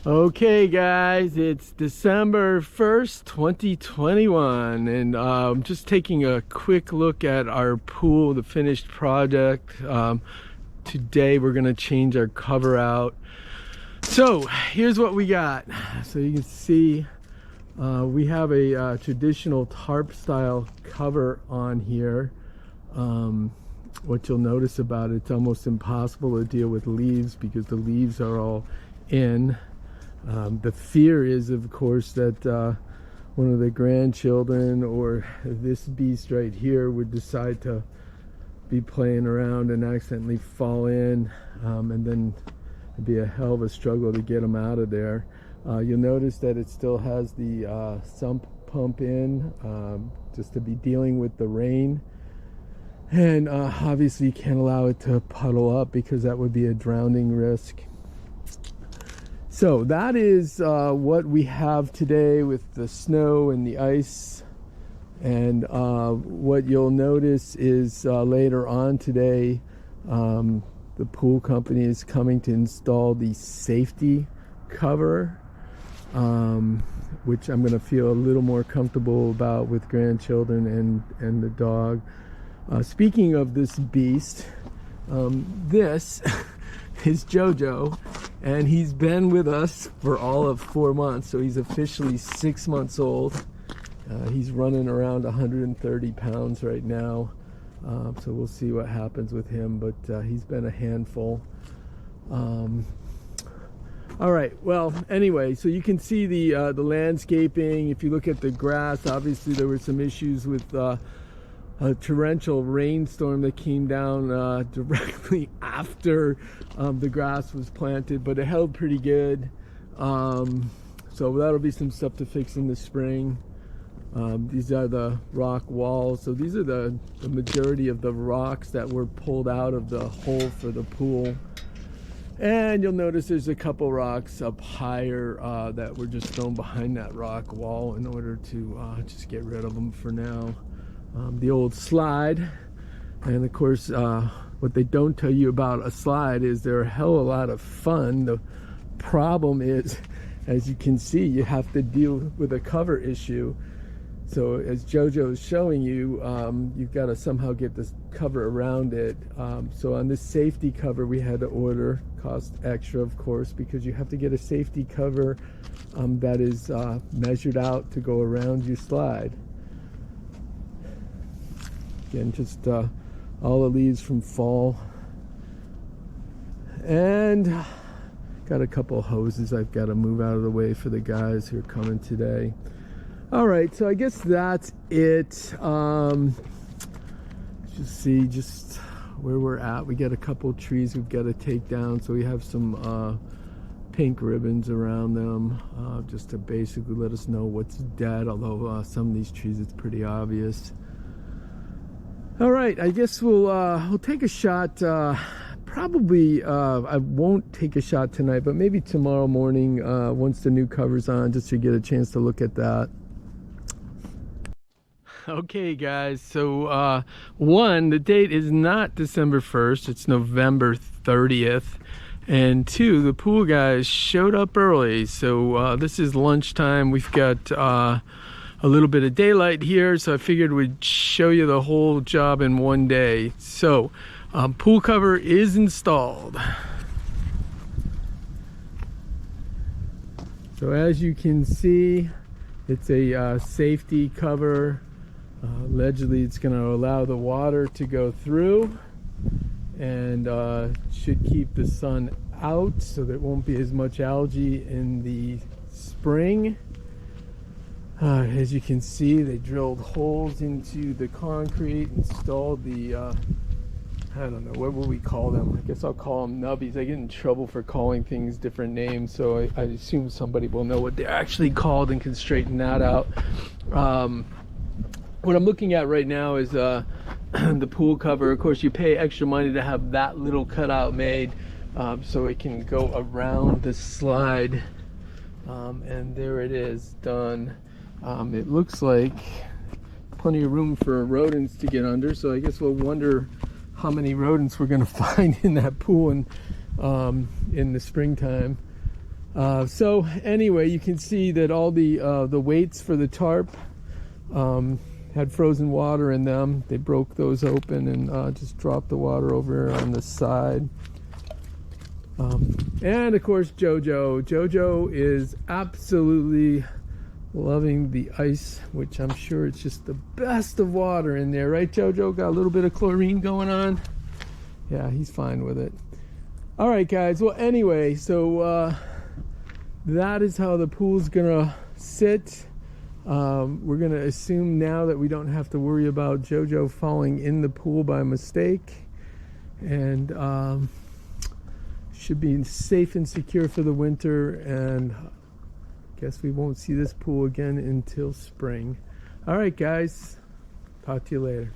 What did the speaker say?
Okay guys, it's December 1st, 2021, and I'm just taking a quick look at our pool, the finished project. Today we're gonna change our cover out. So here's what we got. So you can see we have a traditional tarp style cover on here. What you'll notice about it, it's almost impossible to deal with leaves because the leaves are all in. The fear is, of course, that one of the grandchildren or this beast right here would decide to be playing around and accidentally fall in, and then it'd be a hell of a struggle to get them out of there. You'll notice that it still has the sump pump in, just to be dealing with the rain. And obviously you can't allow it to puddle up because that would be a drowning risk. So that is what we have today with the snow and the ice. And what you'll notice is later on today, the pool company is coming to install the safety cover, which I'm going to feel a little more comfortable about with grandchildren and the dog. Speaking of this beast, this is Jojo, and he's been with us for all of 4 months, so he's officially 6 months old. He's running around 130 pounds right now, so we'll see what happens with him, but he's been a handful. All right, well, anyway, so you can see the landscaping. If you look at the grass, obviously there were some issues with a torrential rainstorm that came down directly after the grass was planted, but it held pretty good. So that'll be some stuff to fix in the spring. These are the rock walls. So these are the majority of the rocks that were pulled out of the hole for the pool. And you'll notice there's a couple rocks up higher that were just thrown behind that rock wall in order to just get rid of them for now. The old slide, and of course what they don't tell you about a slide is they're a hell of a lot of fun. The problem is, as you can see, you have to deal with a cover issue. So as Jojo is showing you, you've got to somehow get this cover around it. So on this safety cover we had to order, cost extra of course, because you have to get a safety cover that is measured out to go around your slide. Again, just all the leaves from fall. And got a couple hoses I've got to move out of the way for the guys who are coming today. All right, so I guess that's it. Just see just where we're at. We got a couple trees we've got to take down, so we have some pink ribbons around them, just to basically let us know what's dead, although some of these trees it's pretty obvious. All right, I guess we'll take a shot. Probably I won't take a shot tonight, but maybe tomorrow morning once the new cover's on, just to get a chance to look at that. Okay guys, so one, the date is not December 1st, it's November 30th. And two, the pool guys showed up early, so this is lunchtime. We've got a little bit of daylight here, so I figured we'd show you the whole job in one day. So pool cover is installed. So as you can see, it's a safety cover. Allegedly it's going to allow the water to go through and should keep the sun out, so there won't be as much algae in the spring. As you can see, they drilled holes into the concrete, installed the I don't know, what will we call them? I guess I'll call them nubbies. I get in trouble for calling things different names, so I assume somebody will know what they're actually called and can straighten that out. What I'm looking at right now is the pool cover. Of course, you pay extra money to have that little cutout made, so it can go around the slide. And there it is, done. It looks like plenty of room for rodents to get under, so I guess we'll wonder how many rodents we're going to find in that pool in the springtime. So anyway, you can see that all the weights for the tarp had frozen water in them. They broke those open and just dropped the water over on the side. And of course, Jojo is absolutely loving the ice, which I'm sure it's just the best of water in there, right, Jojo? Got a little bit of chlorine going on. Yeah, he's fine with it. All right, guys. Well, anyway, so that is how the pool's gonna sit. We're gonna assume now that we don't have to worry about Jojo falling in the pool by mistake, and should be safe and secure for the winter. And guess we won't see this pool again until spring. All right, guys. Talk to you later.